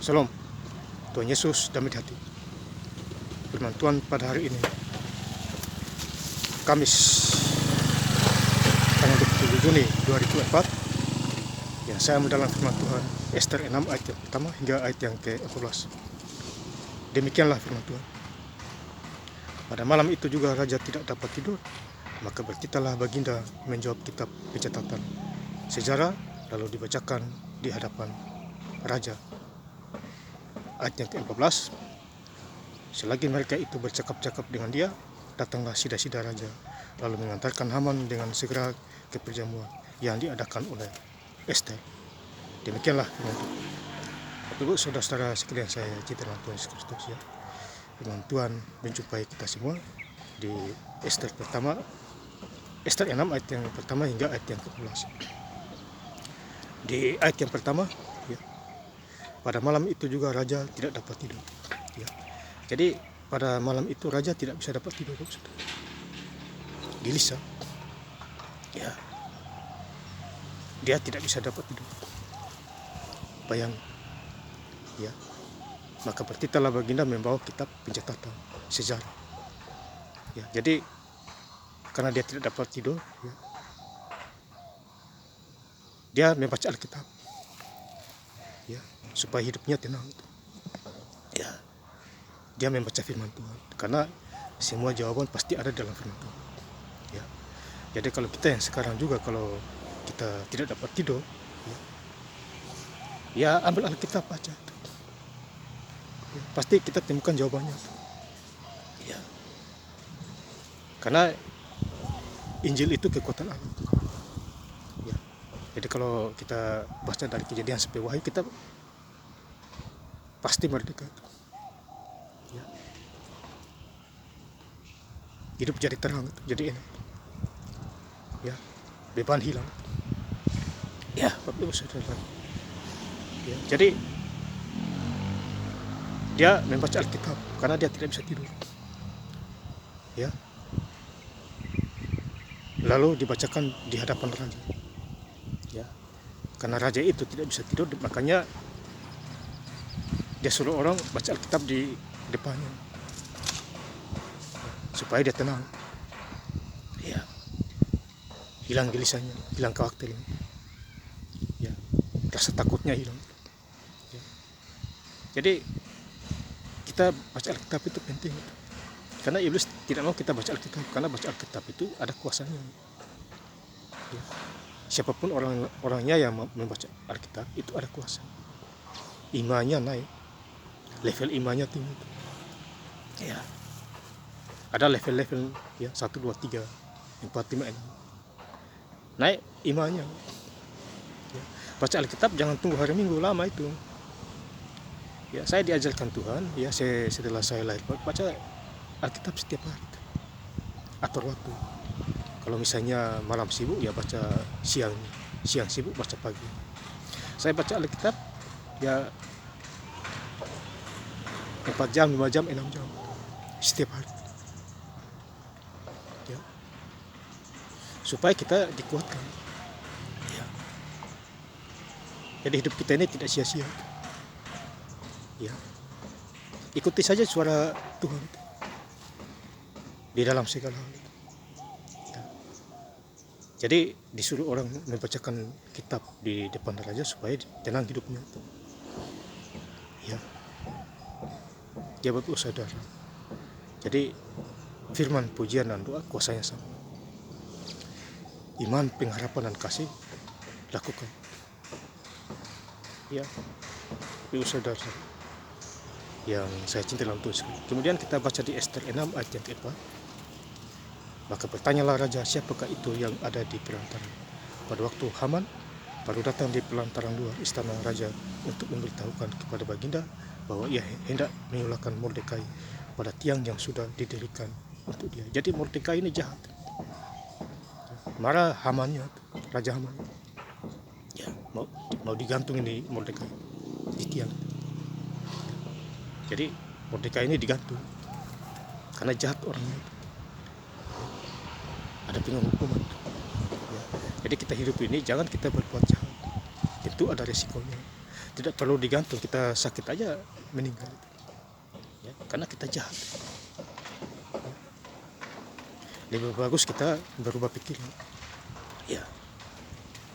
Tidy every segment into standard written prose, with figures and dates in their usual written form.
Shalom, Tuhan Yesus damai di hati. Firman Tuhan pada hari ini, Kamis, tanggal 27 Juni 2004, yang saya mendalam firman Tuhan, Ester 6 ayat yang pertama hingga ayat yang ke-14. Demikianlah firman Tuhan. Pada malam itu juga raja tidak dapat tidur, maka berkitalah baginda menjawab kitab pencatatan sejarah, lalu dibacakan di hadapan raja. Ayat yang ke-14, selagi mereka itu bercakap-cakap dengan dia, datanglah sida-sida raja, lalu mengantarkan Haman dengan segera ke perjamuan yang diadakan oleh Ester. Demikianlah firman Tuhan. Bapak Ibu, saudara-saudara sekalian saya cinta dalam Tuhan Yesus Kristus, ya. Firman Tuhan menjumpai kita semua di Ester pertama, Ester 6 ayat yang pertama hingga ayat yang ke-14. Di ayat yang pertama, ya, pada malam itu juga raja tidak dapat tidur. Ya. Jadi pada malam itu raja tidak bisa dapat tidur, gelisah. Ya. Dia tidak bisa dapat tidur. Bayang. Ya. Maka bertitalah baginda membawa kitab pencatatan sejarah. Ya. Jadi karena dia tidak dapat tidur, ya, dia membaca Alkitab. Ya, supaya hidupnya tenang. Ya, dia membaca firman Tuhan, karena semua jawaban pasti ada dalam firman Tuhan. Ya, jadi kalau kita yang sekarang juga kalau kita tidak dapat tidur, ya ambil Alkitab baca. Ya, pasti kita temukan jawabannya. Ya, karena Injil itu kekuatan Allah. Ya, jadi kalau kita baca dari Kejadian sampai Wahyu, kita pasti merdeka. Ya. Hidup jadi terang, jadi enak. Ya, beban hilang. Ya, Bapak Ibu Saudara. Ya, jadi dia membaca Alkitab karena dia tidak bisa tidur. Ya. Lalu dibacakan di hadapan raja. Ya. Karena raja itu tidak bisa tidur, makanya dia suruh orang baca Alkitab di depannya supaya dia tenang. Ya. Hilang gelisahnya, hilang khawatirnya. Ya. Rasa takutnya hilang. Ya. Jadi kita baca Alkitab itu penting. Karena iblis tidak mau kita baca Alkitab, karena baca Alkitab itu ada kuasanya. Ya. Siapapun orangnya yang membaca Alkitab itu ada kuasa. Imannya naik, level imannya tinggi. Ya. Ada level-level, ya, 1, 2, 3, 4, 5, 6. Naik imannya. Ya. Baca Alkitab jangan tunggu hari Minggu, lama itu. Ya, saya diajarkan Tuhan, ya, setelah saya lahir, baca Alkitab setiap hari. Atur waktu. Kalau misalnya malam sibuk, ya baca siang sibuk baca pagi. Saya baca Alkitab ya 4 jam, 5 jam, 6 jam setiap hari. Ya. Supaya kita dikuatkan. Ya. Jadi hidup kita ini tidak sia-sia. Ya. Ikuti saja suara Tuhan di dalam segala hal. Ya. Jadi disuruh orang membacakan kitab di depan raja supaya tenang hidupnya. Ya. Ya, Bapak Saudara. Jadi firman, pujian, dan doa kuasanya sama. Iman, pengharapan, dan kasih lakukan. Ya, Bapak Saudara yang saya cinta dalam Tuhan. Kemudian kita baca di Ester 6 ayat yang ke-4. Maka bertanyalah raja, siapakah itu yang ada di pelantaran? Pada waktu Haman baru datang di pelantaran luar istana raja untuk memberitahukan kepada baginda bahwa ia hendak menyulahkan Mordekai pada tiang yang sudah didirikan untuk dia. Jadi Mordekai ini jahat. Marah Hamannya, Raja Haman. Ya, mau digantung ini Mordekai di tiang. Jadi Mordekai ini digantung karena jahat orangnya. Ada penghukuman. Ya. Jadi kita hidup ini jangan kita berbuat jahat. Itu ada resikonya. tidak perlu digantung, kita sakit aja meninggal. Ya, karena kita jahat. Lebih bagus kita berubah pikiran. Ya,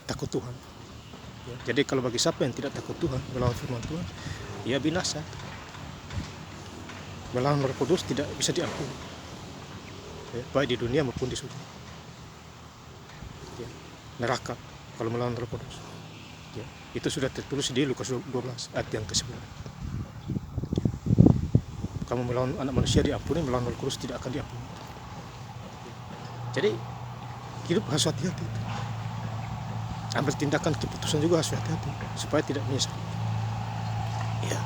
takut Tuhan. Ya, jadi kalau bagi siapa yang tidak takut Tuhan, melawan firman Tuhan, ya binasa. Melawan Roh Kudus tidak bisa diampuni. Ya, baik di dunia maupun di surga. Ya, neraka kalau melawan Roh Kudus. Ya, itu sudah tertulis di Lukas 12 ayat yang ke-9. Kamu melawan anak manusia diampuni, melawan Roh Kudus tidak akan diampuni. Jadi hidup harus hati-hati. Ambil tindakan keputusan juga harus hati-hati supaya tidak menyesal. Ya.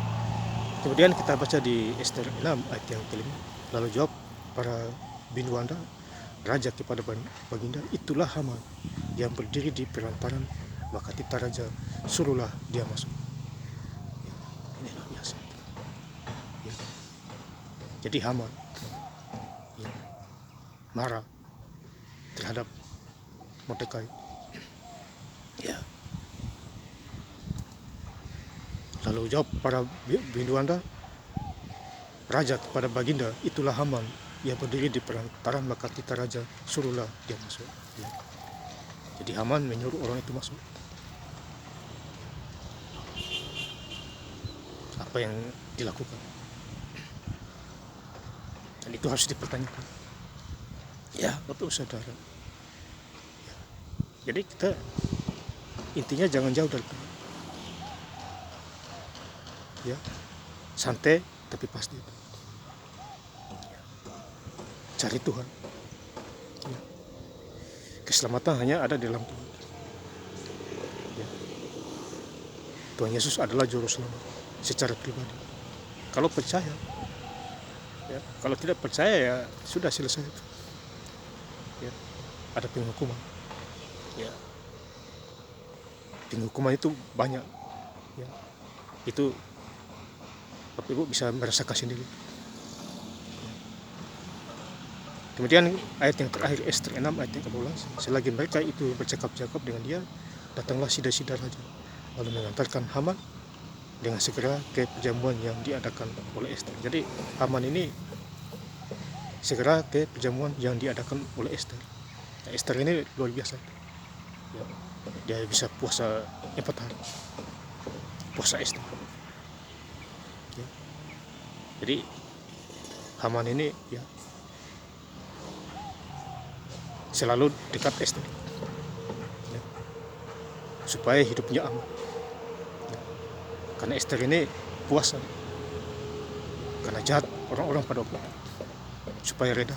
Kemudian kita baca di Ester 6 ayat yang ke-5. Lalu jawab para binuanda raja kepada baginda, itulah Haman yang berdiri di perantaran, maka tita raja suruhlah dia masuk. Ya, ini luar biasa. Ya. Jadi Haman ya, marah terhadap Mordekai. Ya. Lalu jawab para binuanda raja kepada baginda, itulah Haman yang berdiri di perantaran, maka tita raja suruhlah dia masuk. Ya. Jadi Haman menyuruh orang itu masuk. Apa yang dilakukan? Dan itu harus dipertanyakan. Ya, Bapak Saudara. Ya. Jadi kita intinya jangan jauh dari Tuhan. Ya, santai tapi pasti. Ya. Cari Tuhan. Ya. Keselamatan hanya ada di dalam Tuhan. Ya. Tuhan Yesus adalah juru selamat secara pribadi. Kalau percaya, ya. Kalau tidak percaya ya sudah selesai itu. Ya. Ada penghukuman. Ya. Penghukuman itu banyak. Ya. Itu Bapak Ibu bisa merasakan sendiri. Kemudian ayat yang terakhir Ester 6 ayat yang ke-12, selagi mereka itu bercakap-cakap dengan dia, datanglah sida-sida raja lalu mengantarkan Haman dengan segera ke perjamuan yang diadakan oleh Ester. Jadi Haman ini segera ke perjamuan yang diadakan oleh Ester. Nah, Ester ini luar biasa. Ya, dia bisa puasa 4 hari. Puasa Ester. Ya. Jadi Haman ini ya selalu dekat Ester. Ya. Supaya hidupnya aman. Ya. Karena Ester ini puasa. Karena jahat orang-orang pada waktu itu. Supaya reda.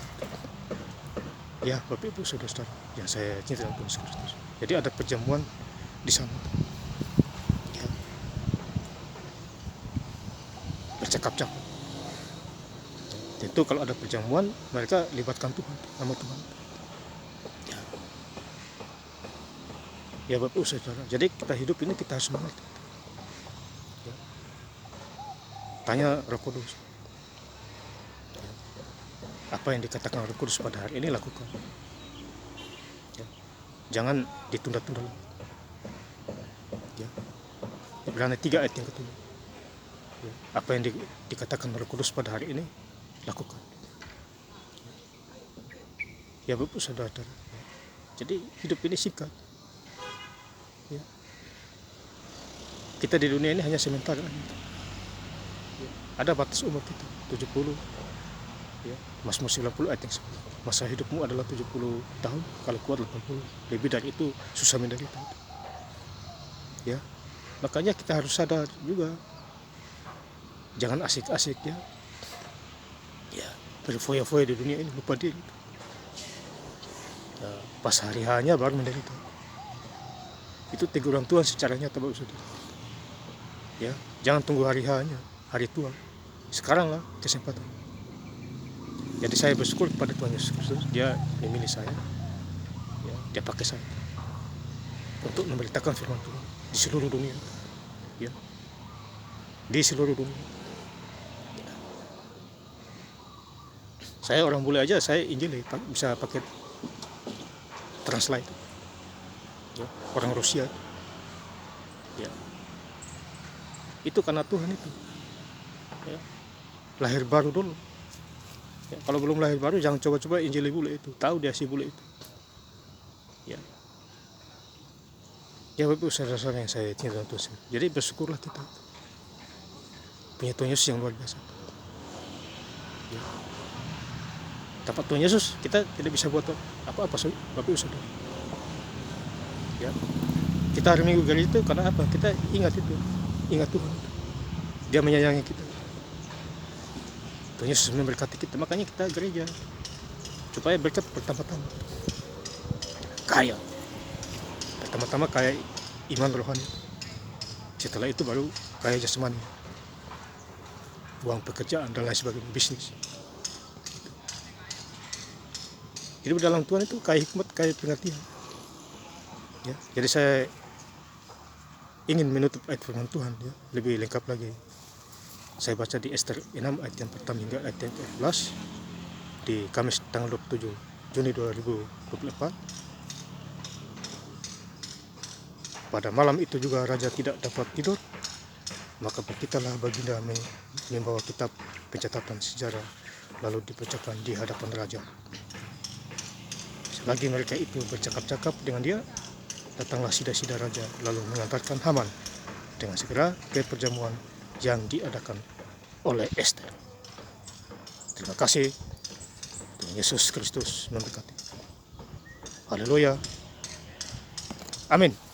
Ya, Bapak Ibu Saudara-saudara yang saya cintai dalam Tuhan Yesus Kristus. Jadi ada perjamuan di sana. Ya. Bercakap-cakap. Tentu kalau ada perjamuan mereka libatkan Tuhan, nama Tuhan. Ya. Ya Bapak Ibu Saudara. Jadi kita hidup ini kita harus mengerti. Ya. Tanya Roh Kudus. Apa yang dikatakan Roh Kudus pada hari ini lakukan. Ya. Jangan ditunda-tunda lagi. Ya. Ibrani 3 ayat yang ke-7. Ya. Apa yang dikatakan Roh Kudus pada hari ini lakukan. Ya Bapak Saudara. Ya. Jadi hidup ini singkat. Ya. Kita di dunia ini hanya sementara. Ya. Ada batas umur kita 70. Ya, Mazmur 90 ayat yang 10. Masa hidupmu adalah 70 tahun, kalau kuat 80. Lebih dari itu susah menderita. Ya. Makanya kita harus sadar juga. Jangan asik-asik ya. Ya, berfoya-foya di dunia ini lupa diri. Ya, pas hari hanya baru menderita. Itu teguran Tuhan secara nyata Bapak Saudara. Ya, jangan tunggu hari hanya, hari tua. Sekarang lah kesempatan. Jadi saya bersyukur kepada Tuhan Yesus Kristus, dia memilih saya, ya, dia pakai saya untuk memberitakan firman Tuhan di seluruh dunia, ya, di seluruh dunia. Ya. Saya orang bule aja, saya Injil bisa pakai translate, ya, orang Rusia, ya, itu karena Tuhan itu. Ya. Lahir baru dulu. Ya, kalau belum lahir baru jangan coba-coba injili bule itu, tahu dia si bule itu. Ya. Ya Bapak saudara-saudara yang saya cinta Tuhan. Jadi bersyukurlah kita punya Tuhan Yesus yang luar biasa. Ya. Tanpa Tuhan Yesus kita tidak bisa buat apa-apa Bapak saudara. Ya. Kita hari Minggu gereja itu karena apa? Kita ingat itu, ingat Tuhan. Dia menyayangi kita. Tuhan Yesus memberkati kita, makanya kita gereja supaya berkat pertama-tama kaya, pertama-tama kaya iman rohani, setelah itu baru kaya jasmani, uang pekerjaan dan lain sebagainya, bisnis. Hidup dalam Tuhan itu kaya hikmat, kaya pengertian. Ya, jadi saya ingin menutup ayat firman Tuhan ya, lebih lengkap lagi. Saya baca di Ester 6 ayat yang pertama hingga ayat yang ke-11 di Kamis tanggal 27 Juni 2024. Pada malam itu juga raja tidak dapat tidur, maka berkitalah baginda membawa kitab pencatatan sejarah lalu dibacakan di hadapan raja. Selagi mereka itu bercakap-cakap dengan dia, datanglah sida-sida raja lalu mengantarkan Haman dengan segera ke perjamuan yang diadakan oleh Ester. Terima kasih. Tuhan Yesus Kristus memberkati. Haleluya. Amin.